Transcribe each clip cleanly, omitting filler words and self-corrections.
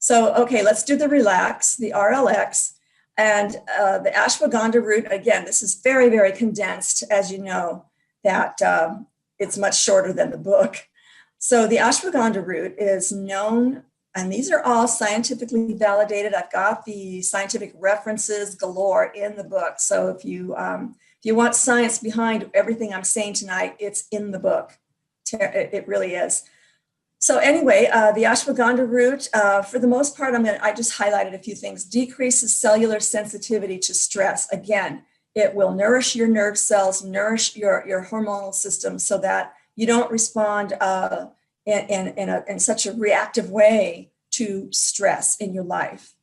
So, okay, let's do the relax, the RLX, and the ashwagandha root. Again, this is very, very condensed, as you know, that it's much shorter than the book. So the ashwagandha root is known, and these are all scientifically validated. I've got the scientific references galore in the book. So if you want science behind everything I'm saying tonight, it's in the book. It really is. So anyway, the ashwagandha root, for the most part, I just highlighted a few things. Decreases cellular sensitivity to stress. Again, it will nourish your nerve cells, nourish your hormonal system so that you don't respond in such a reactive way to stress in your life.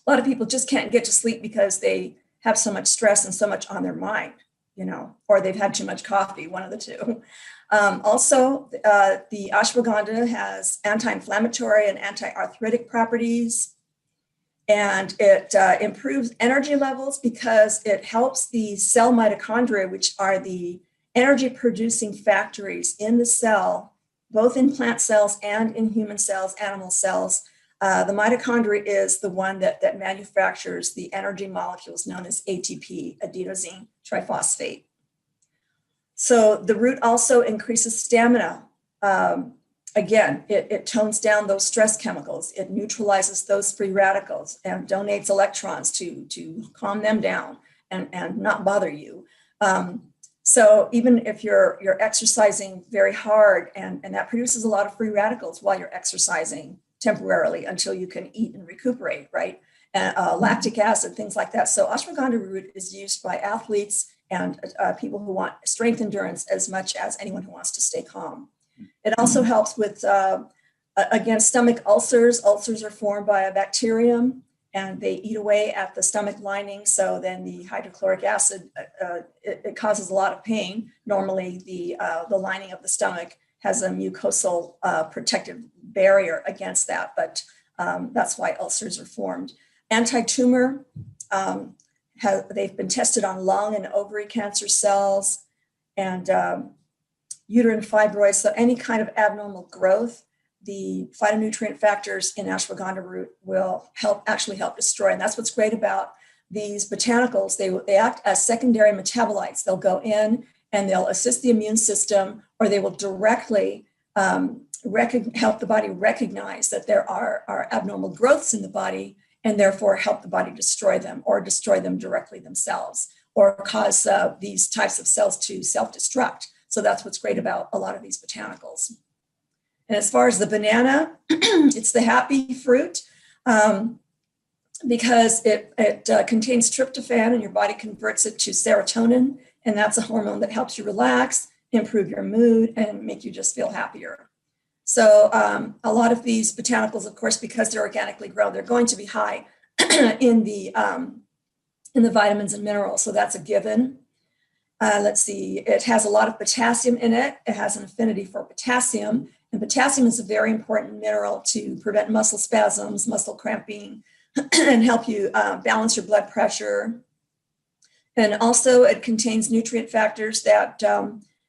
A lot of people just can't get to sleep because they have so much stress and so much on their mind, or they've had too much coffee, one of the two. Also, the ashwagandha has anti-inflammatory and anti-arthritic properties, and it improves energy levels because it helps the cell mitochondria, which are the energy-producing factories in the cell, both in plant cells and in human cells, animal cells. The mitochondria is the one that manufactures the energy molecules known as ATP, adenosine triphosphate. So the root also increases stamina. Again, it tones down those stress chemicals. It neutralizes those free radicals and donates electrons to calm them down and not bother you. So even if you're exercising very hard and that produces a lot of free radicals while you're exercising temporarily until you can eat and recuperate, right? And lactic acid, things like that. So ashwagandha root is used by athletes and people who want strength endurance as much as anyone who wants to stay calm. It also helps with, again, stomach ulcers. Ulcers are formed by a bacterium and they eat away at the stomach lining. So then the hydrochloric acid, it causes a lot of pain. Normally the lining of the stomach has a mucosal protective barrier against that, but that's why ulcers are formed. Anti-tumor, they've been tested on lung and ovary cancer cells and uterine fibroids, so any kind of abnormal growth. The phytonutrient factors in ashwagandha root will actually help destroy. And that's what's great about these botanicals. They act as secondary metabolites. They'll go in and they'll assist the immune system, or they will directly help the body recognize that there are abnormal growths in the body and therefore help the body destroy them or destroy them directly themselves or cause these types of cells to self-destruct. So that's what's great about a lot of these botanicals. And as far as the banana, it's the happy fruit because it contains tryptophan and your body converts it to serotonin. And that's a hormone that helps you relax, improve your mood, and make you just feel happier. So a lot of these botanicals, of course, because they're organically grown, they're going to be high in the vitamins and minerals. So that's a given. Let's see, it has a lot of potassium in it. It has an affinity for potassium. And potassium is a very important mineral to prevent muscle spasms, muscle cramping, and help you balance your blood pressure. And also it contains nutrient factors that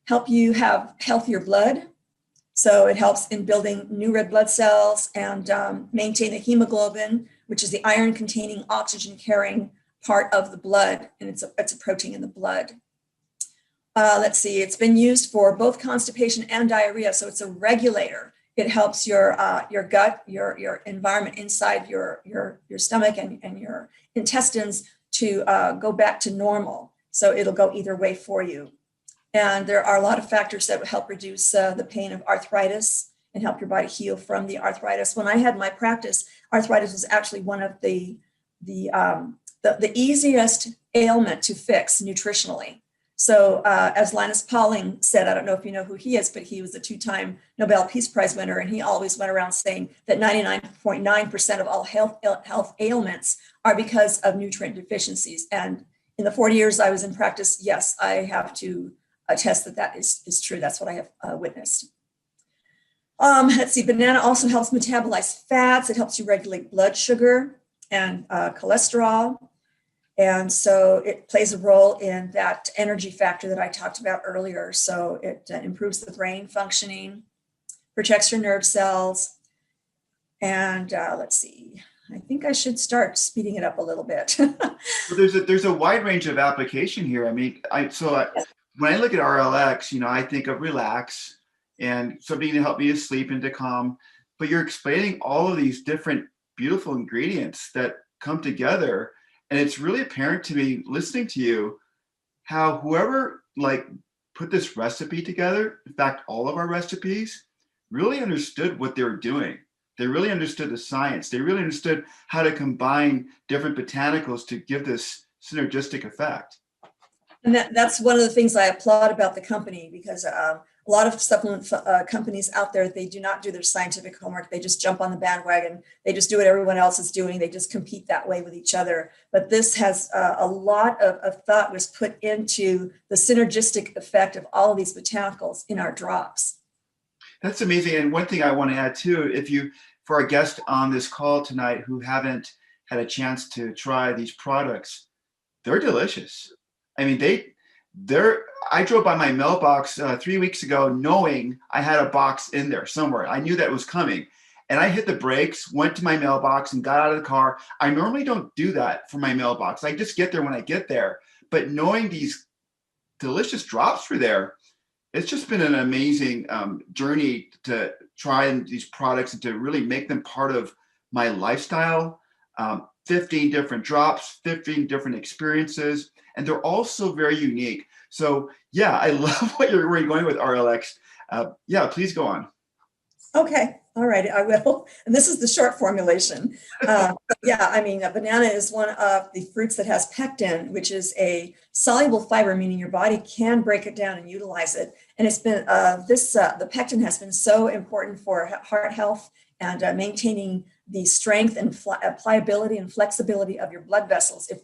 help you have healthier blood. So it helps in building new red blood cells and maintain the hemoglobin, which is the iron-containing, oxygen-carrying part of the blood. And it's a protein in the blood. Let's see, it's been used for both constipation and diarrhea. So it's a regulator. It helps your gut, your environment inside your stomach and your intestines to go back to normal. So it'll go either way for you. And there are a lot of factors that would help reduce the pain of arthritis and help your body heal from the arthritis. When I had my practice, arthritis was actually one of the easiest ailment to fix nutritionally. So as Linus Pauling said, I don't know if you know who he is, but he was a 2-time Nobel Peace Prize winner. And he always went around saying that 99.9% of all health ailments are because of nutrient deficiencies. And in the 40 years I was in practice, yes, I have to attest that is true. That's what I have witnessed. Let's see, banana also helps metabolize fats. It helps you regulate blood sugar and cholesterol. And so it plays a role in that energy factor that I talked about earlier. So it improves the brain functioning, protects your nerve cells, And let's see, I think I should start speeding it up a little bit. Well, there's a wide range of application here. I mean, when I look at RLX, I think of relax and something to help me to sleep and to calm. But you're explaining all of these different beautiful ingredients that come together, and it's really apparent to me listening to you how whoever put this recipe together, in fact, all of our recipes, really understood what they were doing. They really understood the science. They really understood how to combine different botanicals to give this synergistic effect. And that's one of the things I applaud about the company, because a lot of supplement companies out there, they do not do their scientific homework. They just jump on the bandwagon. They just do what everyone else is doing. They just compete that way with each other. But this has a lot of thought was put into the synergistic effect of all of these botanicals in our drops. That's amazing. And one thing I want to add too, for our guests on this call tonight who haven't had a chance to try these products, they're delicious. I mean, I drove by my mailbox 3 weeks ago knowing I had a box in there somewhere. I knew that was coming. And I hit the brakes, went to my mailbox and got out of the car. I normally don't do that for my mailbox. I just get there when I get there. But knowing these delicious drops were there, it's just been an amazing journey to try these products and to really make them part of my lifestyle. 15 different drops, 15 different experiences, and they're all so very unique. So yeah, I love where you're going with RLX. Yeah, please go on. Okay, all right, I will. And this is the short formulation. Yeah, I mean, a banana is one of the fruits that has pectin, which is a soluble fiber, meaning your body can break it down and utilize it. And it's been the pectin has been so important for heart health and maintaining the strength and pliability and flexibility of your blood vessels. If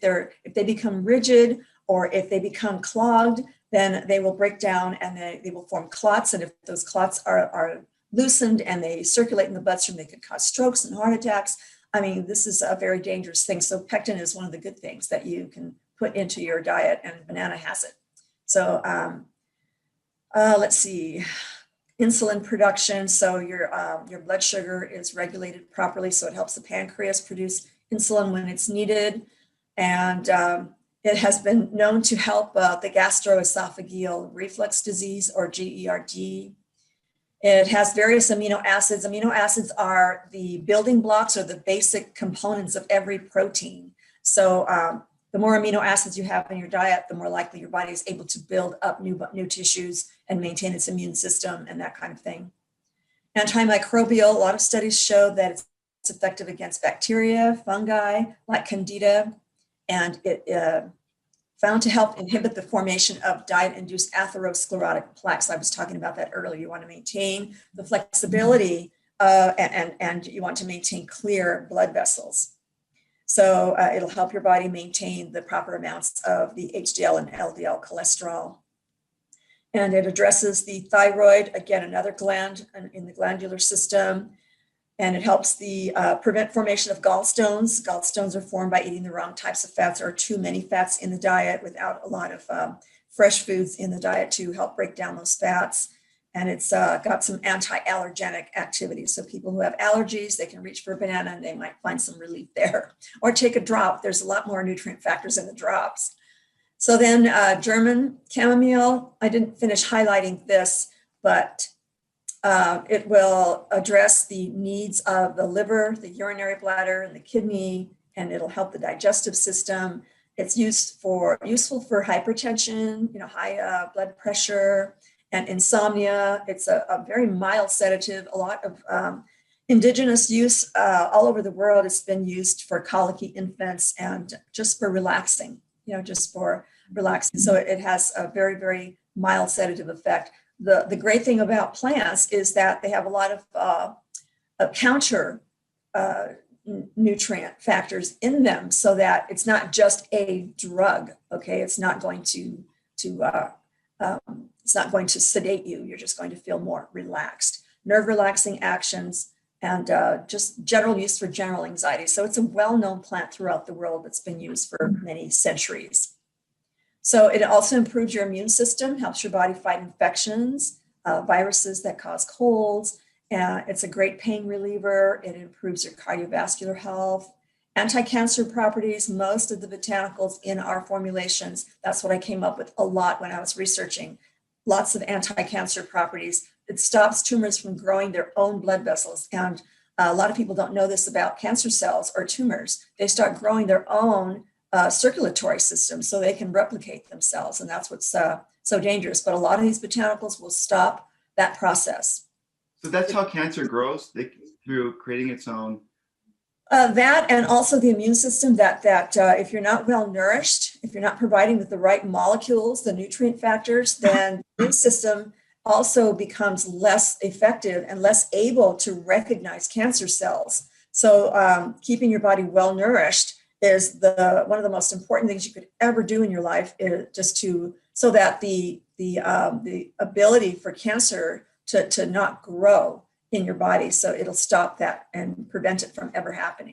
they become rigid or if they become clogged, then they will break down and they will form clots. And if those clots are loosened and they circulate in the bloodstream, they could cause strokes and heart attacks. I mean, this is a very dangerous thing. So pectin is one of the good things that you can put into your diet, and banana has it. So let's see, insulin production. So your blood sugar is regulated properly, so it helps the pancreas produce insulin when it's needed. And it has been known to help the gastroesophageal reflux disease, or GERD. It has various amino acids. Amino acids are the building blocks or the basic components of every protein. So the more amino acids you have in your diet, the more likely your body is able to build up new tissues and maintain its immune system and that kind of thing. Antimicrobial, a lot of studies show that it's effective against bacteria, fungi, like Candida, and it found to help inhibit the formation of diet-induced atherosclerotic plaques. I was talking about that earlier. You want to maintain the flexibility and you want to maintain clear blood vessels. So it'll help your body maintain the proper amounts of the HDL and LDL cholesterol. And it addresses the thyroid, again, another gland in the glandular system. And it helps prevent formation of gallstones. Gallstones are formed by eating the wrong types of fats or too many fats in the diet without a lot of fresh foods in the diet to help break down those fats. And it's got some anti-allergenic activities. So people who have allergies, they can reach for a banana and they might find some relief there. Or take a drop. There's a lot more nutrient factors in the drops. So then German chamomile, I didn't finish highlighting this, but it will address the needs of the liver, the urinary bladder, and the kidney, and it'll help the digestive system. It's useful for hypertension, high blood pressure, and insomnia. It's a very mild sedative. A lot of indigenous use all over the world. It's been used for colicky infants and just for relaxing, just for relaxing. So it has a very, very mild sedative effect. The great thing about plants is that they have a lot of counter nutrient factors in them, so that it's not just a drug. Okay, it's not going to sedate you. You're just going to feel more relaxed. Nerve relaxing actions and just general use for general anxiety. So it's a well-known plant throughout the world that's been used for many centuries. So it also improves your immune system, helps your body fight infections, viruses that cause colds, It's a great pain reliever. It improves your cardiovascular health. Anti-cancer properties, most of the botanicals in our formulations, that's what I came up with a lot when I was researching. Lots of anti-cancer properties. It stops tumors from growing their own blood vessels. And a lot of people don't know this about cancer cells or tumors. They start growing their own circulatory system so they can replicate themselves. And that's what's so dangerous. But a lot of these botanicals will stop that process. So that's how cancer grows, through creating its own. That and also the immune system, that if you're not well nourished, if you're not providing with the right molecules, the nutrient factors, then the immune system also becomes less effective and less able to recognize cancer cells. So keeping your body well nourished is one of the most important things you could ever do in your life, is just so that the ability for cancer to not grow in your body. So it'll stop that and prevent it from ever happening.